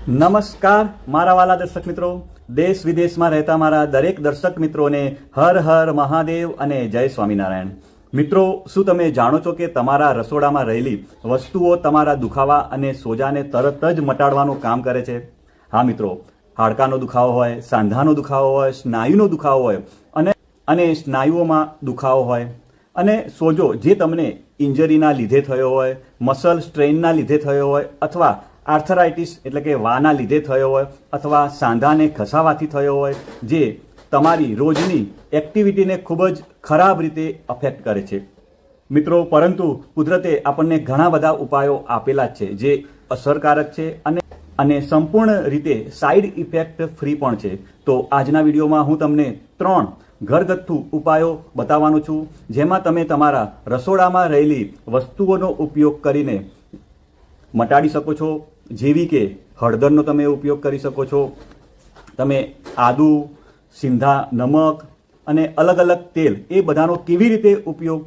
નમસ્કાર મારા વાલા દર્શક મિત્રો, દેશ વિદેશમાં રહેતા મારા દરેક દર્શક મિત્રોને હર હર મહાદેવ અને જય સ્વામિનારાયણ। મિત્રો, શું તમે જાણો છો કે તમારા રસોડામાં રહેલી વસ્તુઓ તમારા દુખાવા અને સોજાને તરત જ મટાડવાનું કામ કરે છે? હા મિત્રો, હાડકાનો દુખાવો હોય, સાંધાનો દુખાવો હોય, સ્નાયુનો દુખાવો હોય અને સ્નાયુઓમાં દુખાવો હોય અને સોજો જે તમને ઇન્જરીના લીધે થયો હોય, મસલ સ્ટ્રેઇનના લીધે થયો હોય અથવા આર્થરાઇટિસ એટલે કે વાના લીધે થયો હોય અથવા સાંધાને ઘસાવાથી થયો હોય, જે તમારી રોજની એક્ટિવિટીને ખૂબ જ ખરાબ રીતે અફેક્ટ કરે છે મિત્રો। પરંતુ કુદરતે આપણને ઘણા બધા ઉપાયો આપેલા જ છે જે અસરકારક છે અને સંપૂર્ણ રીતે સાઇડ ઇફેક્ટ ફ્રી પણ છે। તો આજના વિડીયોમાં હું તમને 3 ઘરગથ્થુ ઉપાયો બતાવવાનો છું, જેમાં તમે તમારા રસોડામાં રહેલી વસ્તુઓનો ઉપયોગ કરીને મટાડી શકો છો। જેવી કે હળદરનો તમે ઉપયોગ કરી શકો છો, તમે આદુ, સિંધા, નમક અને અલગ અલગ તેલ, એ બધાનો કેવી રીતે ઉપયોગ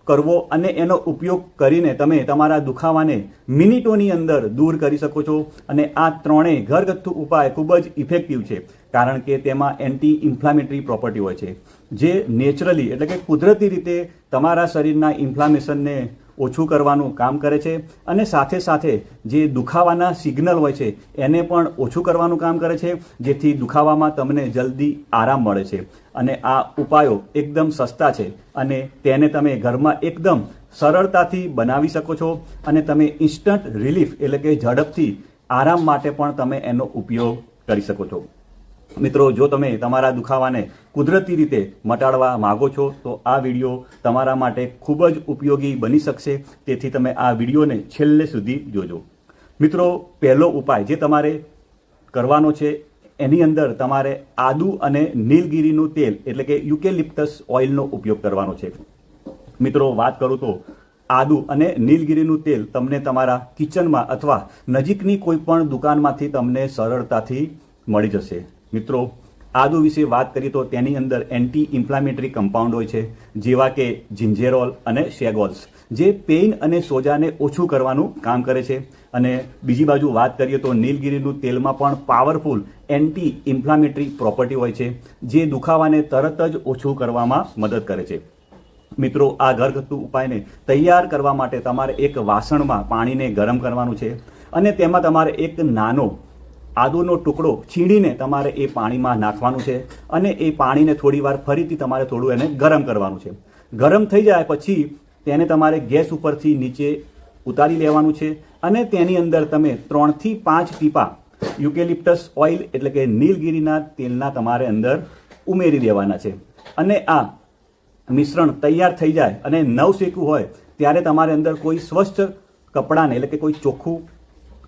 કરવો અને એનો ઉપયોગ કરીને તમે તમારા દુખાવાને મિનિટોની અંદર દૂર કરી શકો છો। અને આ ત્રણેય ઘરગથ્થુ ઉપાય ખૂબ જ ઇફેક્ટિવ છે, કારણ કે તેમાં એન્ટી ઇન્ફ્લામેટરી પ્રોપર્ટી હોય છે, જે નેચરલી એટલે કે કુદરતી રીતે તમારા શરીરના ઇન્ફ્લામેશનને ઓછું કરવાનું કામ કરે છે અને સાથે સાથે જે દુખાવાના સિગ્નલ હોય છે એને પણ ઓછું કરવાનું કામ કરે છે, જેથી દુખાવામાં તમને જલ્દી આરામ મળે છે। અને આ ઉપાયો એકદમ સસ્તા છે અને તેને તમે ઘરમાં એકદમ સરળતાથી બનાવી શકો છો અને તમે ઇન્સ્ટન્ટ રિલીફ એટલે કે ઝડપથી આરામ માટે પણ તમે એનો ઉપયોગ કરી શકો છો। મિત્રો, જો તમે તમારા દુખાવાને કુદરતી રીતે મટાડવા માગો છો તો આ વિડીયો તમારા માટે ખૂબ જ ઉપયોગી બની શકશે, તેથી તમે આ વિડીયોને છેલ્લે સુધી જોજો। મિત્રો, પહેલો ઉપાય જે તમારે કરવાનો છે એની અંદર તમારે આદુ અને નીલગિરીનું તેલ એટલે કે યુકેલિપ્ટસ ઓઇલનો ઉપયોગ કરવાનો છે। મિત્રો, વાત કરું તો આદુ અને નીલગિરીનું તેલ તમને તમારા કિચનમાં અથવા નજીકની કોઈ પણ દુકાનમાંથી તમને સરળતાથી મળી જશે। મિત્રો, આદુ વિશે વાત કરીએ તો તેની અંદર એન્ટી ઇન્ફ્લામેટરી કમ્પાઉન્ડ હોય છે, જેવા કે જિંજેરોલ અને શેગોલ્સ, જે પેઇન અને સોજાને ઓછું કરવાનું કામ કરે છે। અને બીજી બાજુ વાત કરીએ તો નીલગિરીનું તેલમાં પણ પાવરફુલ એન્ટી ઇન્ફ્લામેટરી પ્રોપર્ટી હોય છે, જે દુખાવાને તરત જ ઓછું કરવામાં મદદ કરે છે। મિત્રો, આ ઘરગથ્થુ ઉપાયને તૈયાર કરવા માટે તમારે એક વાસણમાં પાણીને ગરમ કરવાનું છે અને તેમાં તમારે એક નાનો આદુનો ટુકડો છીણીને તમારે એ પાણીમાં નાખવાનું છે અને એ પાણીને થોડી વાર ફરીથી તમારે થોડું એને ગરમ કરવાનું છે। ગરમ થઈ જાય પછી તેને તમારે ગેસ ઉપરથી નીચે ઉતારી લેવાનું છે અને તેની અંદર તમે 3 થી 5 ટીપા યુકેલિપ્ટસ ઓઇલ એટલે કે નીલગિરીના તેલના તમારે અંદર ઉમેરી દેવાના છે। અને આ મિશ્રણ તૈયાર થઈ જાય અને નવશેકું હોય ત્યારે તમારે અંદર કોઈ સ્વચ્છ કપડાને એટલે કે કોઈ ચોખ્ખું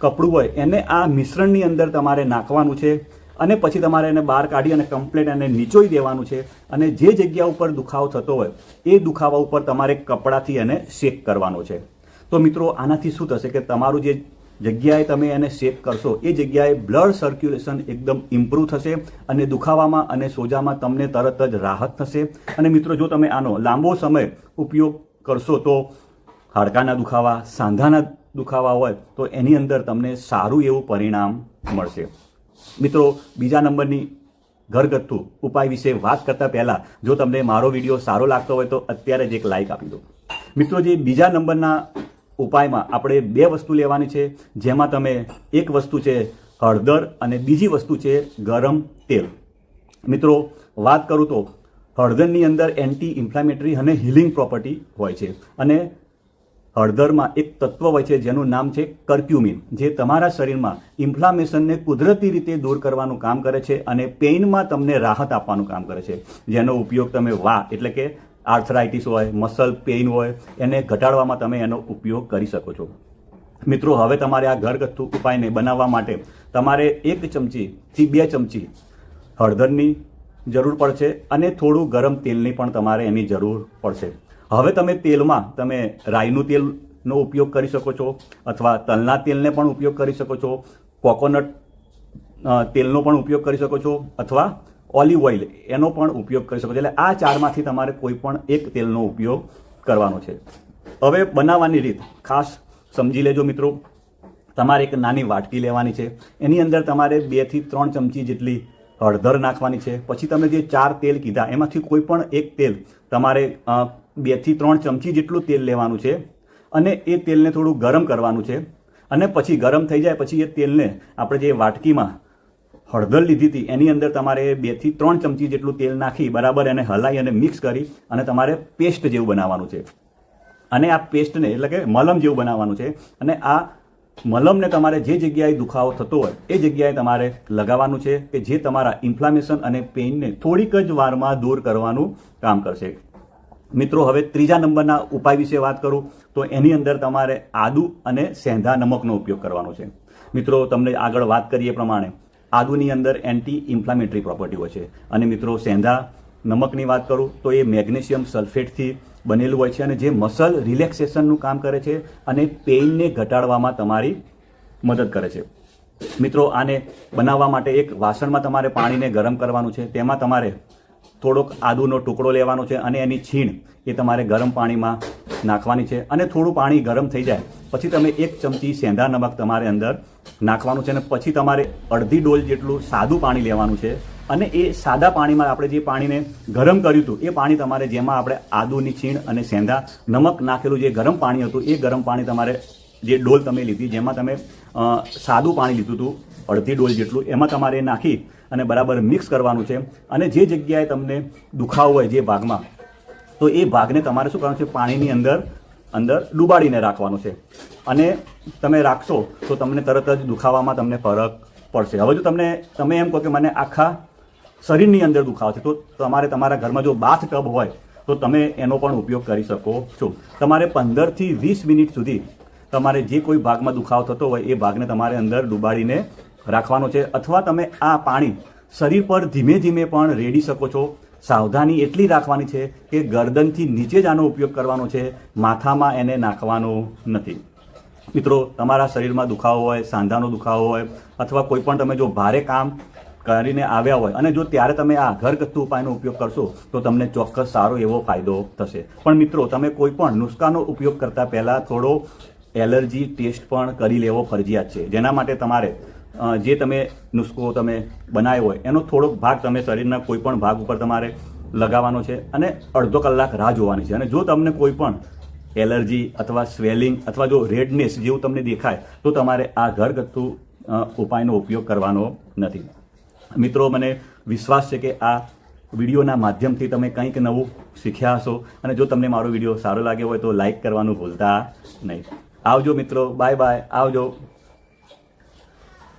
કપડું હોય એને આ મિશ્રણની અંદર તમારે નાખવાનું છે અને પછી તમારે એને બહાર કાઢી અને કમ્પ્લીટ એને નીચોઈ દેવાનું છે। અને જે જગ્યા ઉપર દુખાવો થતો હોય એ દુખાવા ઉપર તમારે કપડાથી એને શેક કરવાનો છે। તો મિત્રો, આનાથી શું થશે કે તમારું જે જગ્યાએ તમે એને શેક કરશો એ જગ્યાએ બ્લડ સર્ક્યુલેશન એકદમ ઇમ્પ્રૂવ થશે અને દુખાવામાં અને સોજામાં તમને તરત જ રાહત થશે। અને મિત્રો, જો તમે આનો લાંબો સમય ઉપયોગ કરશો તો હાડકાના દુખાવા, સાંધાના દુખાવા હોય તો એની અંદર તમને સારું એવું પરિણામ મળશે। મિત્રો, બીજા નંબરની ઘરગથ્થુ ઉપાય વિશે વાત કરતા પહેલાં જો તમને મારો વિડીયો સારો લાગતો હોય તો અત્યારે જ એક લાઇક આપી દો। મિત્રો, જે બીજા નંબરના ઉપાયમાં આપણે 2 વસ્તુ લેવાની છે, જેમાં તમે એક વસ્તુ છે હળદર અને બીજી વસ્તુ છે ગરમ તેલ। મિત્રો, વાત કરું તો હળદરની અંદર એન્ટી ઇન્ફ્લામેટરી અને હિલિંગ પ્રોપર્ટી હોય છે અને હળદરમાં એક તત્વ હોય છે જેનું નામ છે કર્ક્યુમિન, જે તમારા શરીરમાં ઇન્ફ્લામેશનને કુદરતી રીતે દૂર કરવાનું કામ કરે છે અને પેઇનમાં તમને રાહત આપવાનું કામ કરે છે, જેનો ઉપયોગ તમે એટલે કે આર્થરાઇટિસ હોય, મસલ પેઇન હોય એને ઘટાડવામાં તમે એનો ઉપયોગ કરી શકો છો। મિત્રો, હવે તમારે આ ઘરગથ્થુ ઉપાયને બનાવવા માટે તમારે 1 ચમચીથી 2 ચમચી હળદરની જરૂર પડશે અને થોડું ગરમ તેલની પણ તમારે એની જરૂર પડશે। હવે તમે તેલમાં તમે રાઈનું તેલનો ઉપયોગ કરી શકો છો અથવા તલના તેલને પણ ઉપયોગ કરી શકો છો, કોકોનટ તેલનો પણ ઉપયોગ કરી શકો છો અથવા ઓલિવ ઓઇલ એનો પણ ઉપયોગ કરી શકો છો। એટલે આ 4માંથી તમારે કોઈ પણ એક તેલનો ઉપયોગ કરવાનો છે। હવે બનાવવાની રીત ખાસ સમજી લેજો મિત્રો। તમારે એક નાની વાટકી લેવાની છે, એની અંદર તમારે 2 થી 3 ચમચી જેટલી હળદર નાખવાની છે. પછી તમે જે 4 તેલ કીધા એમાંથી કોઈ પણ એક તેલ તમારે 2 થી 3 ચમચી જેટલું તેલ લેવાનું છે અને એ તેલને થોડું ગરમ કરવાનું છે. અને પછી ગરમ થઈ જાય પછી એ તેલને આપણે જે વાટકીમાં હળદર લીધી હતી એની અંદર તમારે 2 થી 3 ચમચી જેટલું તેલ નાખી બરાબર એને હલાવી અને મિક્સ કરી અને તમારે પેસ્ટ જેવું બનાવવાનું છે. અને આ પેસ્ટને એટલે કે મલમ જેવું બનાવવાનું છે. અને આ મલમને તમારે જે જગ્યાએ દુખાવો થતો હોય એ જગ્યાએ તમારે લગાવવાનું છે કે જે તમારા ઇન્ફ્લામેશન અને પેઇનને થોડીક જ વારમાં દૂર કરવાનું કામ કરશે. મિત્રો, હવે 3જા નંબરના ઉપાય વિશે વાત કરું તો એની અંદર તમારે આદુ અને સેંધા નમકનો ઉપયોગ કરવાનો છે. મિત્રો, તમને આગળ વાત કરીએ પ્રમાણે આદુની અંદર એન્ટી ઇન્ફ્લામેટરી પ્રોપર્ટી હોય છે અને મિત્રો સેંધા નમકની વાત કરું તો એ મેગ્નેશિયમ સલ્ફેટથી બનેલું હોય છે અને જે મસલ રિલેક્સેશનનું કામ કરે છે અને પેઇનને ઘટાડવામાં તમારી મદદ કરે છે. મિત્રો, આને બનાવવા માટે એક વાસણમાં તમારે પાણીને ગરમ કરવાનું છે. તેમાં તમારે થોડોક આદુનો ટુકડો લેવાનો છે અને એની છીણ એ તમારે ગરમ પાણીમાં નાખવાની છે. અને થોડું પાણી ગરમ થઈ જાય પછી તમે 1 ચમચી સેંધા નમક તમારે અંદર નાખવાનું છે અને પછી તમારે અડધી ડોલ જેટલું સાદું પાણી લેવાનું છે. અને એ સાદા પાણીમાં આપણે જે પાણીને ગરમ કર્યું હતું એ પાણી તમારે જેમાં આપણે આદુની છીણ અને સેંધા નમક નાખેલું જે ગરમ પાણી હતું એ ગરમ પાણી તમારે જે ડોલ તમે લીધી જેમાં તમે સાદું પાણી લીધું હતું અડધી ડોલ જેટલું એમાં તમારે નાખી અને બરાબર મિક્સ કરવાનું છે. અને જે જગ્યાએ તમને દુખાવો હોય જે ભાગમાં તો એ ભાગને તમારે શું કરવાનું છે પાણીની અંદર ડૂબાડીને રાખવાનું છે. અને તમે રાખશો તો તમને તરત જ દુખાવામાં તમને ફરક પડશે. હવે જો તમે એમ કહો કે મને આખા શરીરની અંદર દુખાવો છે તો તમારે તમારા ઘરમાં જો બાથ ટબ હોય તો તમે એનો પણ ઉપયોગ કરી શકો છો. તમારે 15 થી 20 મિનિટ સુધી તમારે જે કોઈ ભાગમાં દુખાવો થતો હોય એ ભાગને તમારે અંદર ડૂબાડીને રાખવાનો છે. અથવા તમે આ પાણી શરીર પર ધીમે ધીમે પણ રેડી શકો છો. સાવધાની એટલી રાખવાની છે કે ગરદનથી નીચે જ આનો ઉપયોગ કરવાનો છે, માથામાં એને નાખવાનો નથી. મિત્રો, તમારા શરીરમાં દુખાવો હોય, સાંધાનો દુખાવો હોય અથવા કોઈ પણ તમે જો ભારે કામ કરીને આવ્યા હોય અને જો ત્યારે તમે આ ઘરગથ્થુ ઉપાયનો ઉપયોગ કરશો તો તમને ચોક્કસ સારો એવો ફાયદો થશે. પણ મિત્રો, તમે કોઈ પણ નુસ્ખાનો ઉપયોગ કરતા પહેલાં થોડો એલર્જી ટેસ્ટ પણ કરી લેવો ફરજિયાત છે. જેના માટે તમારે જે તમે નુસ્ખો તમે બનાવ્યો હોય એનો થોડોક ભાગ તમે શરીરના કોઈ પણ ભાગ ઉપર તમારે લગાવવાનો છે અને અડધો કલાક રાહ જોવાની છે. અને જો તમને કોઈ પણ એલર્જી અથવા સ્વેલિંગ અથવા જો રેડનેસ જેવું તમને દેખાય તો તમારે આ ઘરગથ્થુ ઉપાયનો ઉપયોગ કરવાનો નથી. મિત્રો, મને વિશ્વાસ છે કે આ વિડીયોના માધ્યમથી તમે કંઈક નવું શીખ્યા હશો. અને જો તમને મારો વિડીયો સારો લાગ્યો હોય તો લાઈક કરવાનું ભૂલતા નહીં. આવજો મિત્રો, બાય બાય, આવજો.